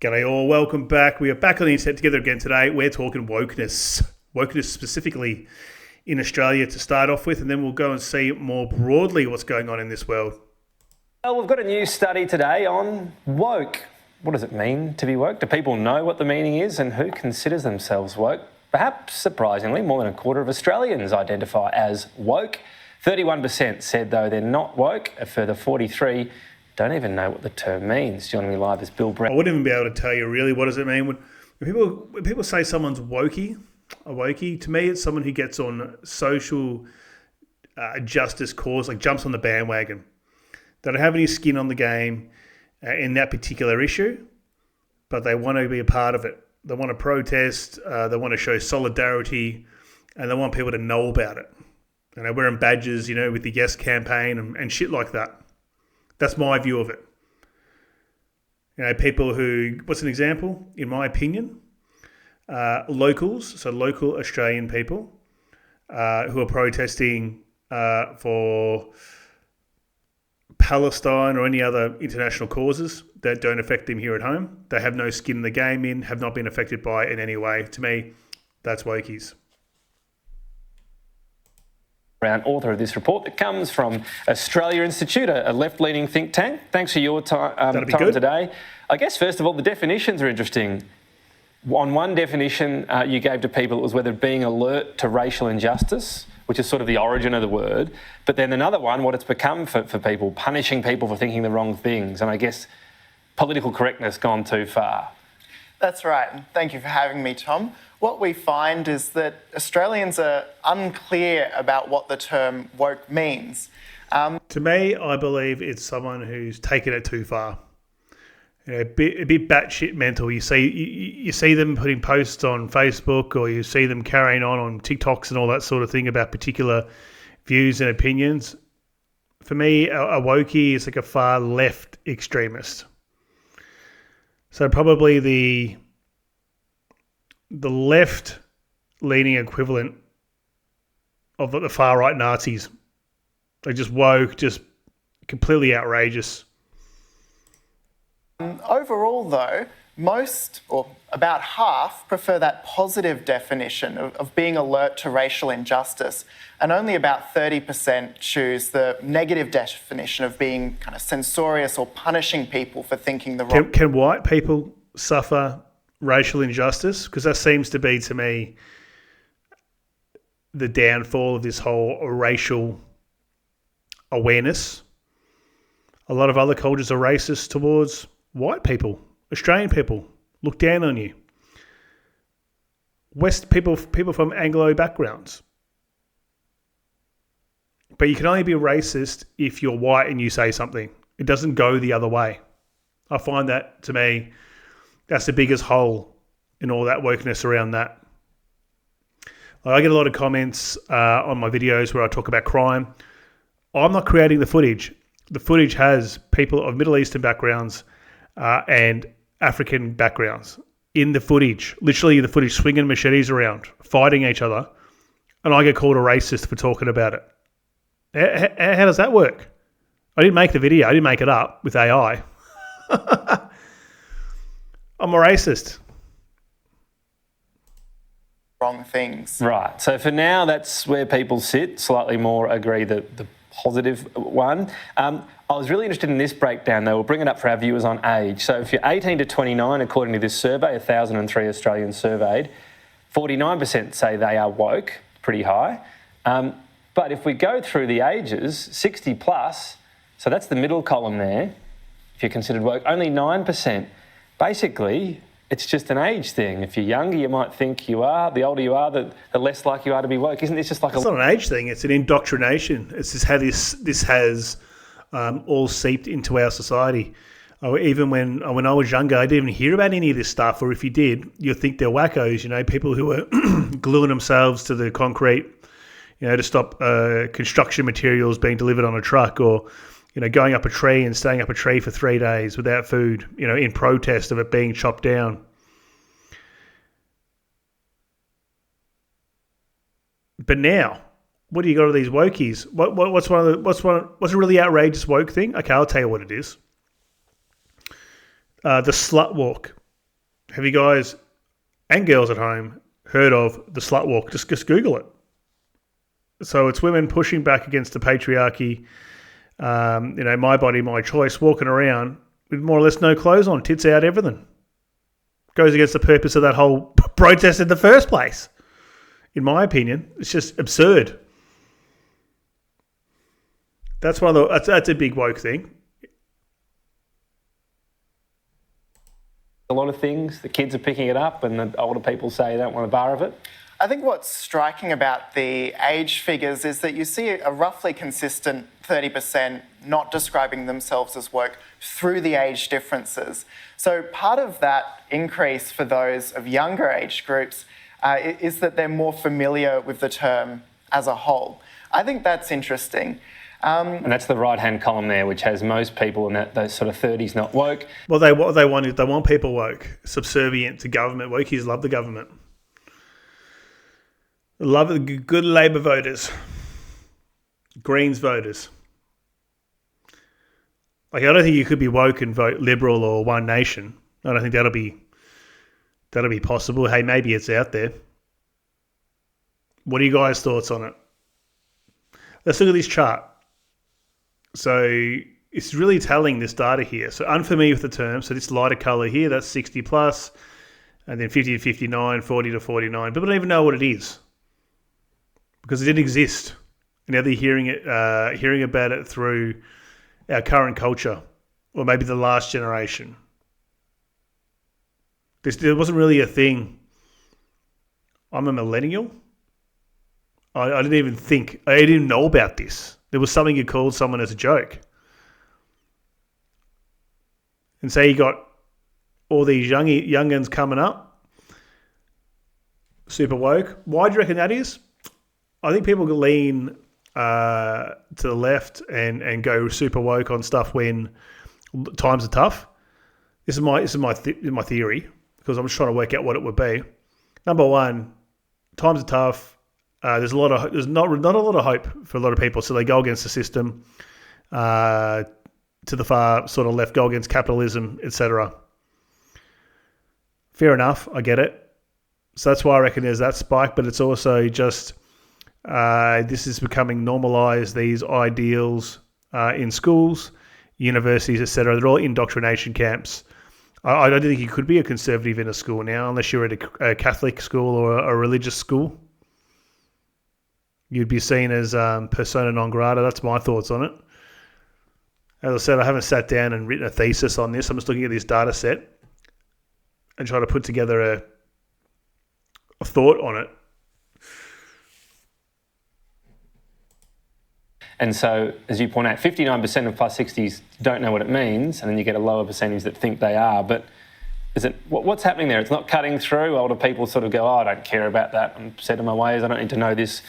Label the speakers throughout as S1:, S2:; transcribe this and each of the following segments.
S1: G'day all, welcome back. We are back on the internet together again today. We're talking wokeness. Wokeness specifically in Australia to start off with, and then we'll go and see more broadly what's going on in this world.
S2: Well, we've got a new study today on woke. What does it mean to be woke? Do people know what the meaning is and who considers themselves woke? Perhaps surprisingly, more than a quarter of Australians identify as woke. 31% said, though, they're not woke. A further 43% don't even know what the term means. Joining me live is Bill Brown.
S1: I wouldn't even be able to tell you really what does it mean. When people say someone's wokey, to me it's someone who gets on social justice cause, like jumps on the bandwagon. They don't have any skin on the game in that particular issue, but they want to be a part of it. They want to protest, they want to show solidarity, and they want people to know about it. And they're wearing badges, with the Yes campaign and shit like that. That's my view of it. People who, what's an example? In my opinion, locals, so local Australian people who are protesting for Palestine or any other international causes that don't affect them here at home. They have no skin in the game have not been affected by it in any way. To me, that's wokies.
S2: Author of this report that comes from Australia Institute, a left-leaning think tank. Thanks for your time today. I guess, first of all, the definitions are interesting. On one definition you gave to people, it was whether being alert to racial injustice, which is sort of the origin of the word, but then another one, what it's become for people, punishing people for thinking the wrong things, and I guess political correctness gone too far.
S3: That's right, and thank you for having me, Tom. What we find is that Australians are unclear about what the term woke means.
S1: To me, I believe it's someone who's taken it too far. A bit batshit mental. You see them putting posts on Facebook, or you see them carrying on TikToks and all that sort of thing about particular views and opinions. For me, a wokey is like a far left extremist. So probably the left-leaning equivalent of the far-right Nazis. They're just woke, just completely outrageous.
S3: Overall, though, most, or about half, prefer that positive definition of being alert to racial injustice, and only about 30% choose the negative definition of being kind of censorious or punishing people for thinking the wrong.
S1: Can white people suffer racial injustice? Because that seems to be, to me, the downfall of this whole racial awareness. A lot of other cultures are racist towards white people, Australian people, look down on you. West people from Anglo backgrounds. But you can only be racist if you're white and you say something. It doesn't go the other way. I find that, to me, that's the biggest hole in all that wokeness around that. I get a lot of comments on my videos where I talk about crime. I'm not creating the footage. The footage has people of Middle Eastern backgrounds and African backgrounds in the footage, literally in the footage, swinging machetes around, fighting each other, and I get called a racist for talking about it. How does that work? I didn't make the video. I didn't make it up with AI. I'm a racist.
S3: Wrong things.
S2: Right. So for now, that's where people sit. Slightly more agree that the positive one. I was really interested in this breakdown, though. We'll bring it up for our viewers on age. So if you're 18 to 29, according to this survey, 1,003 Australians surveyed, 49% say they are woke, pretty high. But if we go through the ages, 60 plus, so that's the middle column there, if you're considered woke, only 9%. Basically, it's just an age thing. If you're younger, you might think you are. The older you are, the less likely you are to be woke. Isn't this just like
S1: It's not an age thing. It's an indoctrination. It's just how this has all seeped into our society. Even when I was younger, I didn't even hear about any of this stuff. Or if you did, you'd think they're wackos. People who are gluing themselves to the concrete, to stop construction materials being delivered on a truck, or going up a tree and staying up a tree for 3 days without food, in protest of it being chopped down. But now, what do you got of these wokies? What's a really outrageous woke thing? Okay, I'll tell you what it is. The slut walk. Have you guys and girls at home heard of the slut walk? Just Google it. So it's women pushing back against the patriarchy, my body, my choice, walking around with more or less no clothes on, tits out, everything. Goes against the purpose of that whole protest in the first place. In my opinion, it's just absurd. That's that's a big woke thing.
S2: A lot of things, the kids are picking it up and the older people say they don't want a bar of it.
S3: I think what's striking about the age figures is that you see a roughly consistent 30% not describing themselves as woke through the age differences. So part of that increase for those of younger age groups is that they're more familiar with the term as a whole. I think that's interesting.
S2: And that's the right-hand column there, which has most people in those sort of 30s not woke.
S1: Well, they want people woke, subservient to government. Wokies love the government. Love the good Labor voters, Greens voters. I don't think you could be woke and vote Liberal or One Nation. I don't think that'll be possible. Hey, maybe it's out there. What are you guys' thoughts on it? Let's look at this chart. So it's really telling this data here. So unfamiliar with the term. So this lighter colour here, that's 60 plus, and then 50 to 59, 40 to 49. People don't even know what it is because it didn't exist. And now they're hearing about it through our current culture, or maybe the last generation. There wasn't really a thing. I'm a millennial. I didn't even think. I didn't even know about this. There was something you called someone as a joke. And say you got all these young'uns coming up, super woke. Why do you reckon that is? I think people lean to the left and go super woke on stuff when times are tough. This is my theory, because I'm just trying to work out what it would be. Number one, times are tough. There's not a lot of hope for a lot of people, so they go against the system. To the far sort of left, go against capitalism, etc. Fair enough, I get it. So that's why I reckon there's that spike, but it's also just this is becoming normalised. These ideals in schools, universities, etc. They're all indoctrination camps. I don't think you could be a conservative in a school now unless you're at a Catholic school or a religious school. You'd be seen as persona non grata. That's my thoughts on it. As I said, I haven't sat down and written a thesis on this. I'm just looking at this data set and trying to put together a thought on it.
S2: And so, as you point out, 59% of plus 60s don't know what it means, and then you get a lower percentage that think they are. But what's happening there? It's not cutting through. Older people sort of go, I don't care about that. I'm set in my ways. I don't need to know this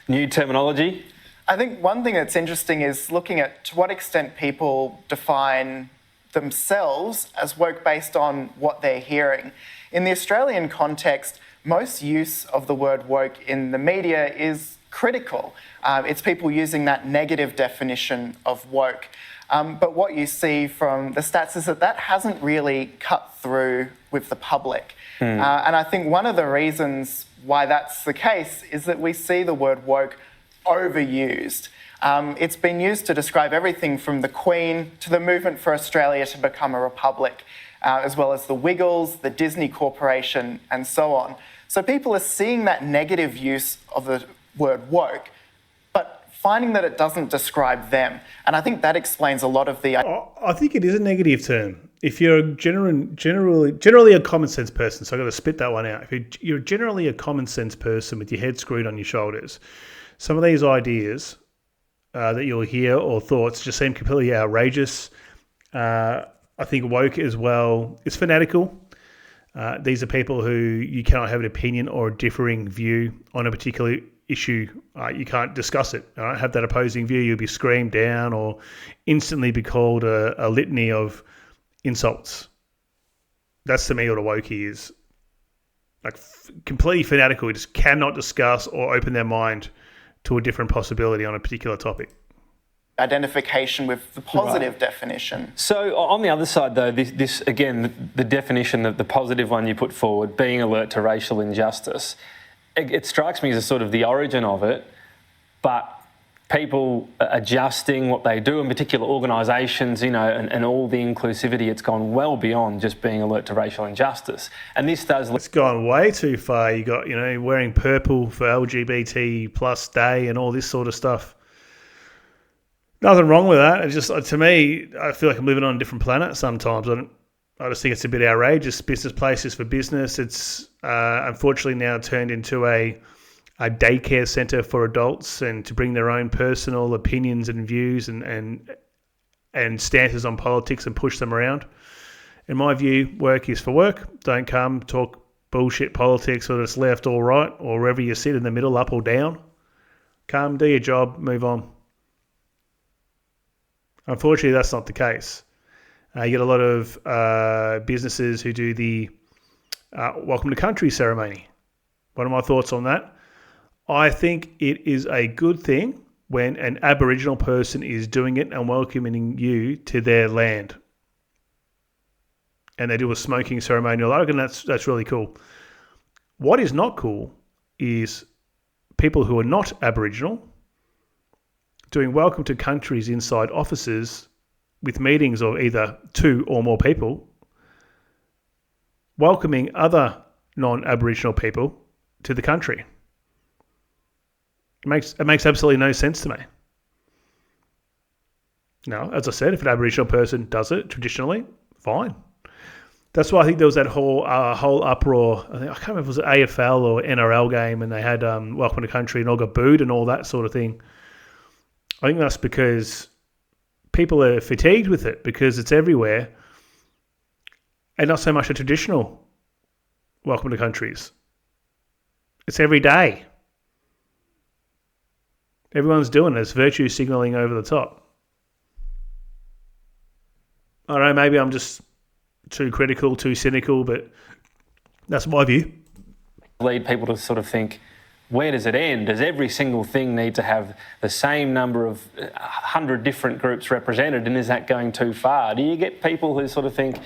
S2: new terminology.
S3: I think one thing that's interesting is looking at to what extent people define themselves as woke based on what they're hearing. In the Australian context, most use of the word woke in the media is critical. It's people using that negative definition of woke. But what you see from the stats is that hasn't really cut through with the public. And I think one of the reasons why that's the case is that we see the word woke overused. It's been used to describe everything from the Queen to the movement for Australia to become a republic, as well as the Wiggles, the Disney Corporation, and so on. So people are seeing that negative use of the word woke, but finding that it doesn't describe them. And I think that explains a lot of the...
S1: I think it is a negative term. If you're generally a common sense person, so I've got to spit that one out. If you're generally a common sense person with your head screwed on your shoulders, some of these ideas that you'll hear or thoughts just seem completely outrageous. I think woke as well is fanatical. These are people who you cannot have an opinion or a differing view on a particular issue. You can't discuss it. Have that opposing view. You'll be screamed down or instantly be called a litany of insults. That's to me what a wokey is. Like completely fanatical. You just cannot discuss or open their mind to a different possibility on a particular topic.
S3: identification with the positive definition.
S2: So on the other side, though, this again, the definition of the positive one you put forward, being alert to racial injustice, it strikes me as a sort of the origin of it, but people adjusting what they do in particular organisations, you know, and all the inclusivity, it's gone well beyond just being alert to racial injustice. And this does...
S1: It's gone way too far. You got, you know, wearing purple for LGBT plus day and all this sort of stuff. Nothing wrong with that. It's just, to me, I feel like I'm living on a different planet sometimes. I just think it's a bit outrageous. Business places for business. It's unfortunately now turned into a daycare centre for adults, and to bring their own personal opinions and views and stances on politics and push them around. In my view, work is for work. Don't come talk bullshit politics, whether it's left or right or wherever you sit in the middle, up or down. Come, do your job, move on. Unfortunately, that's not the case. You get a lot of businesses who do the welcome to country ceremony. What are my thoughts on that? I think it is a good thing when an Aboriginal person is doing it and welcoming you to their land. And they do a smoking ceremonial. I reckon that's really cool. What is not cool is people who are not Aboriginal doing welcome to countries inside offices with meetings of either 2 or more people, welcoming other non-Aboriginal people to the country. It makes absolutely no sense to me. Now, as I said, if an Aboriginal person does it traditionally, fine. That's why I think there was that whole uproar. I can't remember if it was an AFL or NRL game, and they had welcome to country and all got booed and all that sort of thing. I think that's because people are fatigued with it because it's everywhere, and not so much a traditional welcome to countries. It's every day. Everyone's doing it. It's virtue signalling over the top. I don't know, maybe I'm just too critical, too cynical, but that's my view.
S2: Lead people to sort of think, where does it end? Does every single thing need to have the same number of 100 different groups represented, and is that going too far? Do you get people who sort of think,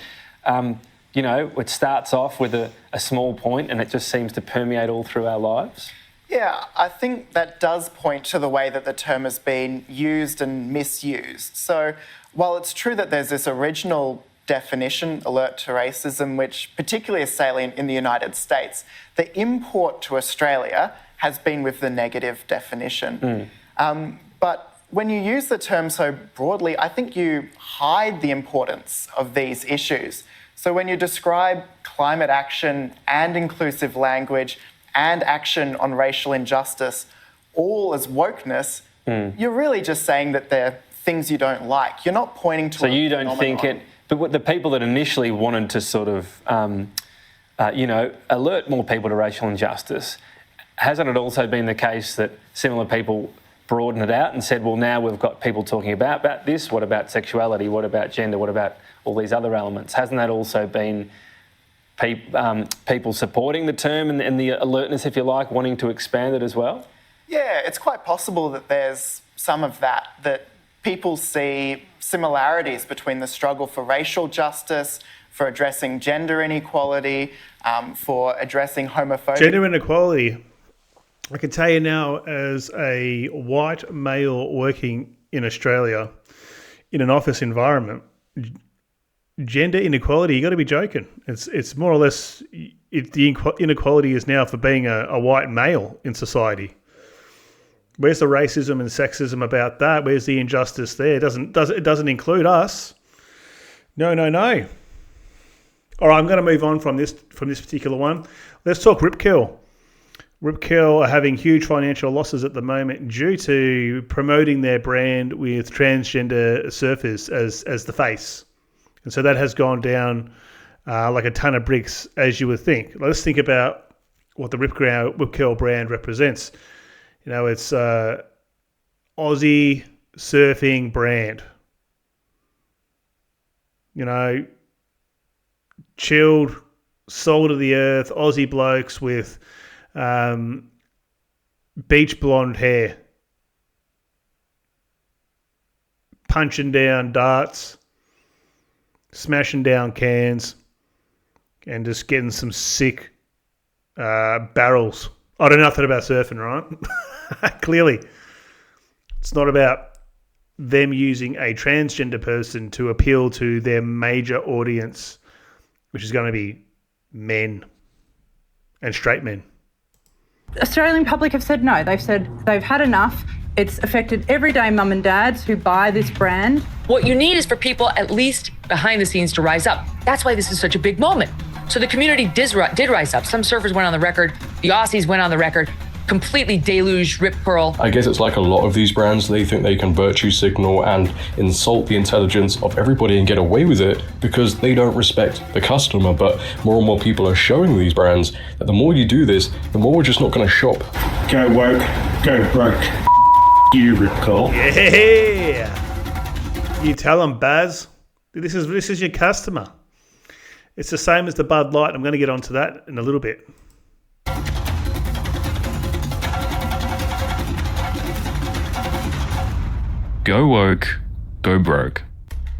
S2: you know, it starts off with a small point and it just seems to permeate all through our lives?
S3: Yeah, I think that does point to the way that the term has been used and misused. So while it's true that there's this original definition, alert to racism, which particularly is salient in the United States, the import to Australia has been with the negative definition. But when you use the term so broadly, I think you hide the importance of these issues. So when you describe climate action and inclusive language and action on racial injustice all as wokeness, you're really just saying that they're things you don't like. You're not pointing to
S2: So you don't think it... But what the people that initially wanted to sort of, you know, alert more people to racial injustice, hasn't it also been the case that similar people broaden it out and said, well, now we've got people talking about this, what about sexuality, what about gender, what about all these other elements? Hasn't that also been people supporting the term and the alertness, if you like, wanting to expand it as well?
S3: Yeah, it's quite possible that there's some of that people see similarities between the struggle for racial justice, for addressing gender inequality, for addressing homophobia.
S1: Gender inequality. I can tell you now, as a white male working in Australia in an office environment, gender inequality, you got to be joking. It's more or less, the inequality is now for being a white male in society. Where's the racism and sexism about that? Where's the injustice there? It doesn't include us. No. All right, I'm going to move on from this particular one. Let's talk Rip Curl. Rip Curl are having huge financial losses at the moment due to promoting their brand with transgender surfers as the face. And so that has gone down like a ton of bricks, as you would think. Let's think about what the Rip Curl brand represents. You know, it's Aussie surfing brand. You know, chilled, soul of the earth, Aussie blokes with beach blonde hair. punching down darts, smashing down cans, and just getting some sick barrels. I don't know nothing about surfing, right? Clearly. It's not about them using a transgender person to appeal to their major audience, which is going to be men and straight men.
S4: Australian public have said no. They've said they've had enough. It's affected everyday mum and dads who buy this brand.
S5: What you need is for people, at least behind the scenes, to rise up. That's why this is such a big moment. So the community did rise up. Some surfers went on the record. The Aussies went on the record. Completely deluged Rip Curl.
S6: I guess it's like a lot of these brands, they think they can virtue signal and insult the intelligence of everybody and get away with it because they don't respect the customer. But more and more people are showing these brands that the more you do this, the more we're just not going to shop.
S7: Go woke, go broke. You, Rip Curl.
S1: Yeah. You tell them, Baz. This is your customer. It's the same as the Bud Light. I'm going to get onto that in a little bit.
S8: Go woke, go broke.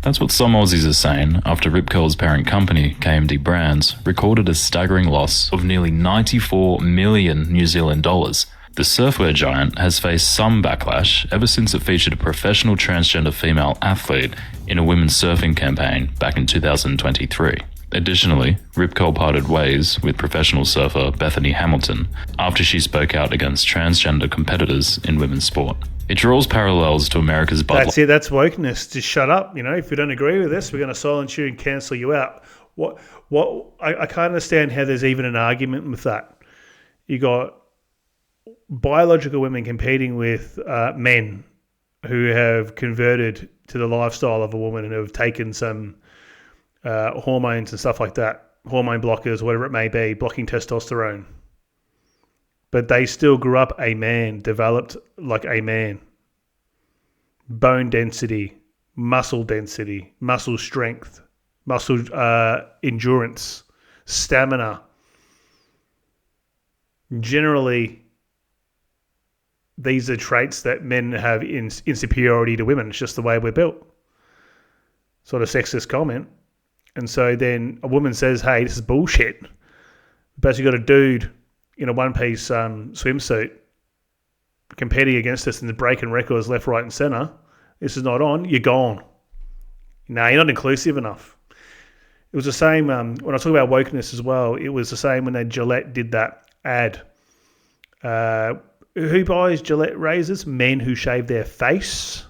S8: That's what some Aussies are saying after Rip Curl's parent company, KMD Brands, recorded a staggering loss of nearly 94 million New Zealand dollars. The surfwear giant has faced some backlash ever since it featured a professional transgender female athlete in a women's surfing campaign back in 2023. Additionally, Rip Curl parted ways with professional surfer Bethany Hamilton after she spoke out against transgender competitors in women's sport. It draws parallels to America's Bud Light.
S1: That's it. That's wokeness. Just shut up. You know, if you don't agree with this, we're going to silence you and cancel you out. I can't understand how there's even an argument with that. You got biological women competing with men who have converted to the lifestyle of a woman and have taken some hormones and stuff like that, hormone blockers, whatever it may be, blocking testosterone. But they still grew up a man, developed like a man. Bone density, muscle strength, muscle endurance, stamina. Generally, these are traits that men have in superiority to women. It's just the way we're built. Sort of sexist comment. And so then a woman says, hey, this is bullshit. But you got a dude in a one-piece swimsuit competing against us and breaking records left, right and centre. This is not on. You're gone. No, you're not inclusive enough. It was the same when I talk about wokeness as well. It was the same when Gillette did that ad. Who buys Gillette razors? Men who shave their face.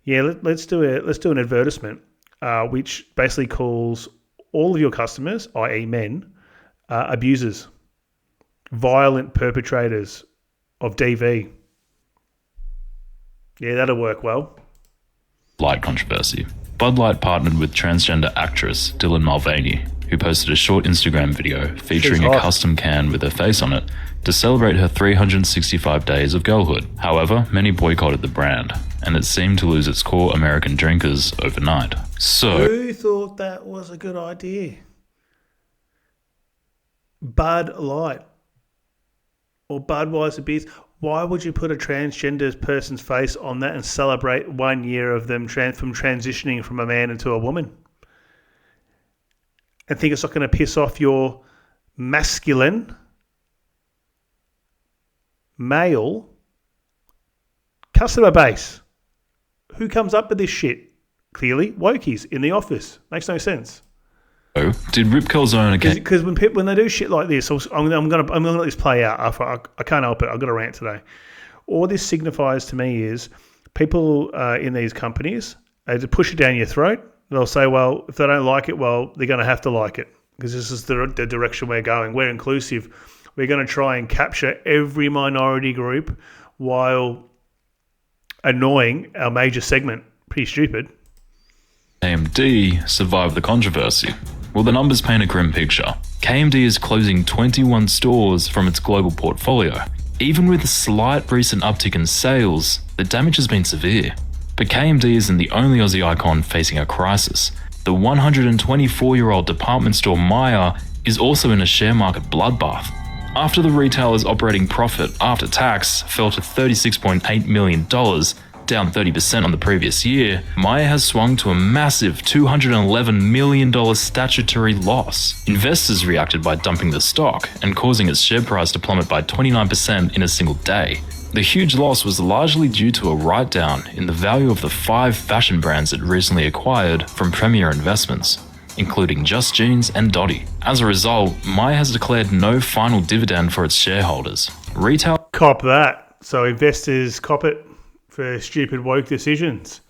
S1: Yeah, let's do an advertisement which basically calls all of your customers, i.e. men, abusers, violent perpetrators of DV. Yeah, that'll work well.
S8: Light controversy. Bud Light partnered with transgender actress Dylan Mulvaney, who posted a short Instagram video featuring a custom can with her face on it to celebrate her 365 days of girlhood. However, many boycotted the brand, and it seemed to lose its core American drinkers overnight. So,
S1: who thought that was a good idea? Bud Light or Budweiser beers. Why would you put a transgender person's face on that and celebrate 1 year of them from transitioning from a man into a woman? And think it's not going to piss off your masculine male customer base? Who comes up with this shit? Clearly, wokies in the office. Makes no sense.
S8: Did Rip Curl's own account?
S1: Because when they do shit like this, I'm gonna let this play out. I can't help it. I've got a rant today. All this signifies to me is people in these companies to push it down your throat. They'll say, well, if they don't like it, well, they're going to have to like it because this is the direction we're going. We're inclusive. We're going to try and capture every minority group while annoying our major segment. Pretty stupid.
S8: KMD survived the controversy. Well, the numbers paint a grim picture. KMD is closing 21 stores from its global portfolio. Even with a slight recent uptick in sales, the damage has been severe. But KMD isn't the only Aussie icon facing a crisis. The 124-year-old department store Myer is also in a share market bloodbath. After the retailer's operating profit after tax fell to $36.8 million, Down 30% on the previous year, Myer has swung to a massive $211 million statutory loss. Investors reacted by dumping the stock and causing its share price to plummet by 29% in a single day. The huge loss was largely due to a write-down in the value of the 5 fashion brands it recently acquired from Premier Investments, including Just Jeans and Dottie. As a result, Myer has declared no final dividend for its shareholders. Retail
S1: Cop that. So investors cop it for stupid woke decisions.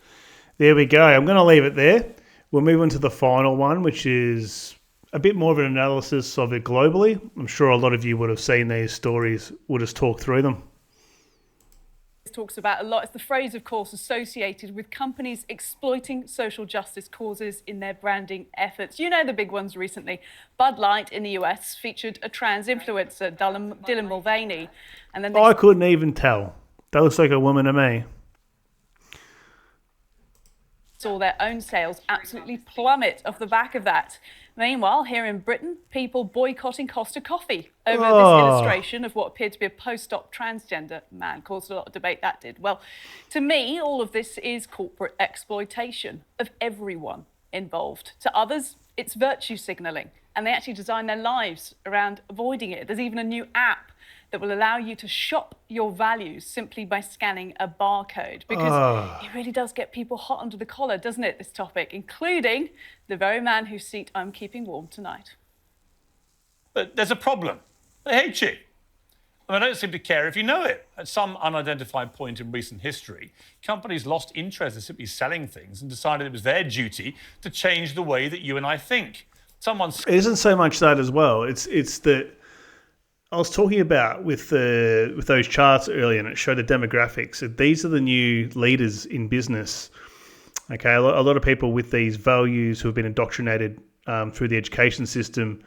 S1: There we go. I'm going to leave it there. We'll move on to the final one, which is a bit more of an analysis of it globally. I'm sure a lot of you would have seen these stories. We'll just talk through them.
S9: Talks about a lot. It's the phrase, of course, associated with companies exploiting social justice causes in their branding efforts. You know the big ones recently. Bud Light in the US featured a trans influencer, Dylan Mulvaney. And then
S1: I couldn't even tell. That looks like a woman to me.
S9: Saw their own sales absolutely plummet off the back of that. Meanwhile, here in Britain, people boycotting Costa Coffee over this illustration of what appeared to be a post-op transgender man. Caused a lot of debate, that did. Well, to me, all of this is corporate exploitation of everyone involved. To others, it's virtue signalling, and they actually design their lives around avoiding it. There's even a new app that will allow you to shop your values simply by scanning a barcode, because it really does get people hot under the collar, doesn't it, this topic, including the very man whose seat I'm keeping warm tonight.
S10: But there's a problem. They hate you. And they don't seem to care if you know it. At some unidentified point in recent history, companies lost interest in simply selling things and decided it was their duty to change the way that you and I think.
S1: It isn't so much that as well. It's that I was talking about with those charts earlier, and it showed the demographics. These are the new leaders in business. Okay, a lot of people with these values who have been indoctrinated through the education system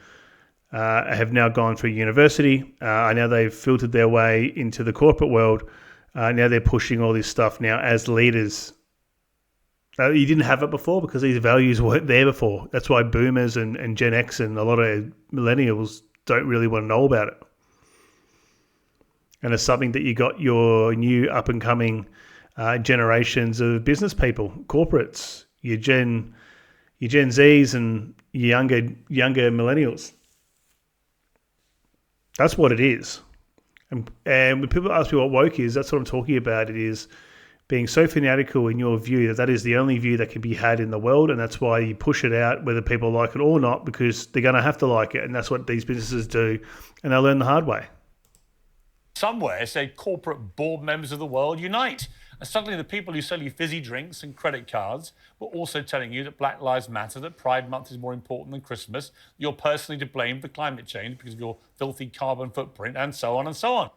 S1: have now gone through university. Now they've filtered their way into the corporate world. Now they're pushing all this stuff now as leaders. You didn't have it before because these values weren't there before. That's why boomers and Gen X and a lot of millennials don't really want to know about it. And it's something that you got your new up-and-coming generations of business people, corporates, your Gen Zs and your younger millennials. That's what it is. And when people ask me what woke is, that's what I'm talking about. It is being so fanatical in your view that is the only view that can be had in the world, and that's why you push it out whether people like it or not, because they're going to have to like it, and that's what these businesses do, and they'll learn the hard way.
S10: Somewhere say corporate board members of the world unite. And suddenly the people who sell you fizzy drinks and credit cards were also telling you that Black Lives Matter, that Pride Month is more important than Christmas, you're personally to blame for climate change because of your filthy carbon footprint, and so on and so on.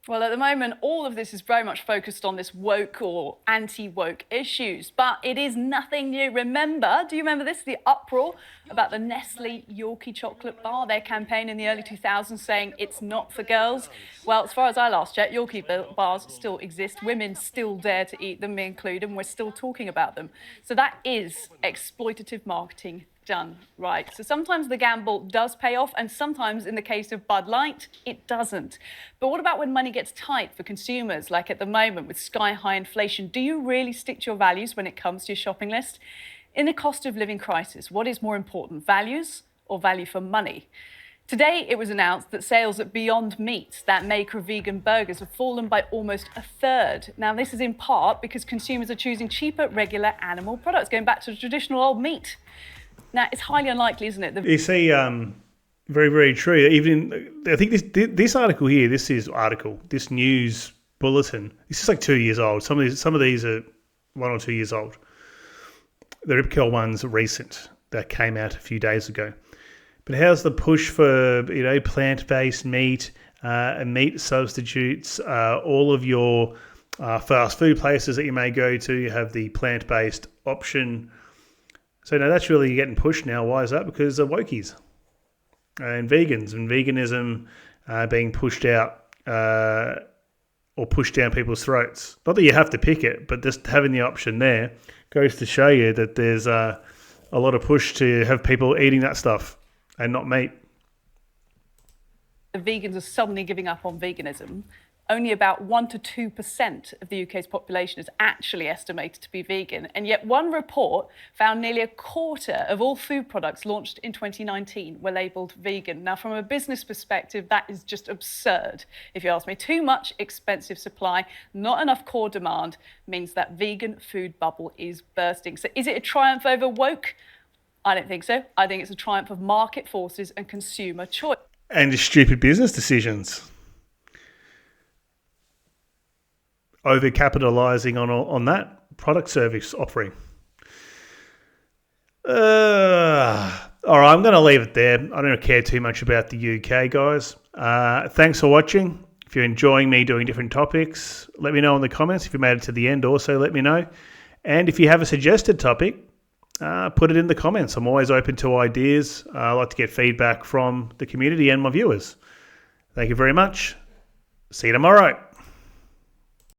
S9: Well, at the moment, all of this is very much focused on this woke or anti-woke issues, but it is nothing new. Do you remember this? The uproar about the Nestle Yorkie chocolate bar, their campaign in the early 2000s saying it's not for girls. Well, as far as I last checked, Yorkie bars still exist. Women still dare to eat them, me included, and we're still talking about them. So that is exploitative marketing done right. So sometimes the gamble does pay off, and sometimes in the case of Bud Light, it doesn't. But what about when money gets tight for consumers, like at the moment with sky-high inflation? Do you really stick to your values when it comes to your shopping list? In a cost of living crisis, what is more important, values or value for money? Today, it was announced that sales at Beyond Meat, that maker of vegan burgers, have fallen by almost a third. Now, this is in part because consumers are choosing cheaper, regular animal products, going back to the traditional old meat. Now, it's highly unlikely, isn't it?
S1: You see, very, very true. Even I think this article here, this news bulletin, this is like 2 years old. Some of these are 1 or 2 years old. The Rip Curl one's recent, that came out a few days ago. But how's the push for plant-based meat and meat substitutes? All of your fast food places that you may go to, you have the plant-based option. So now that's really getting pushed now. Why is that? Because of wokies and vegans and veganism being pushed out or pushed down people's throats. Not that you have to pick it, but just having the option there goes to show you that there's a lot of push to have people eating that stuff and not meat.
S9: The vegans are suddenly giving up on veganism only about 1 to 2% of the UK's population is actually estimated to be vegan. And yet one report found nearly a quarter of all food products launched in 2019 were labelled vegan. Now, from a business perspective, that is just absurd, if you ask me. Too much expensive supply, not enough core demand, means that vegan food bubble is bursting. So is it a triumph over woke? I don't think so. I think it's a triumph of market forces and consumer choice.
S1: And stupid business decisions. Over-capitalising on that product service offering. All right, I'm going to leave it there. I don't care too much about the UK, guys. Thanks for watching. If you're enjoying me doing different topics, let me know in the comments. If you made it to the end, also let me know. And if you have a suggested topic, put it in the comments. I'm always open to ideas. I like to get feedback from the community and my viewers. Thank you very much. See you tomorrow.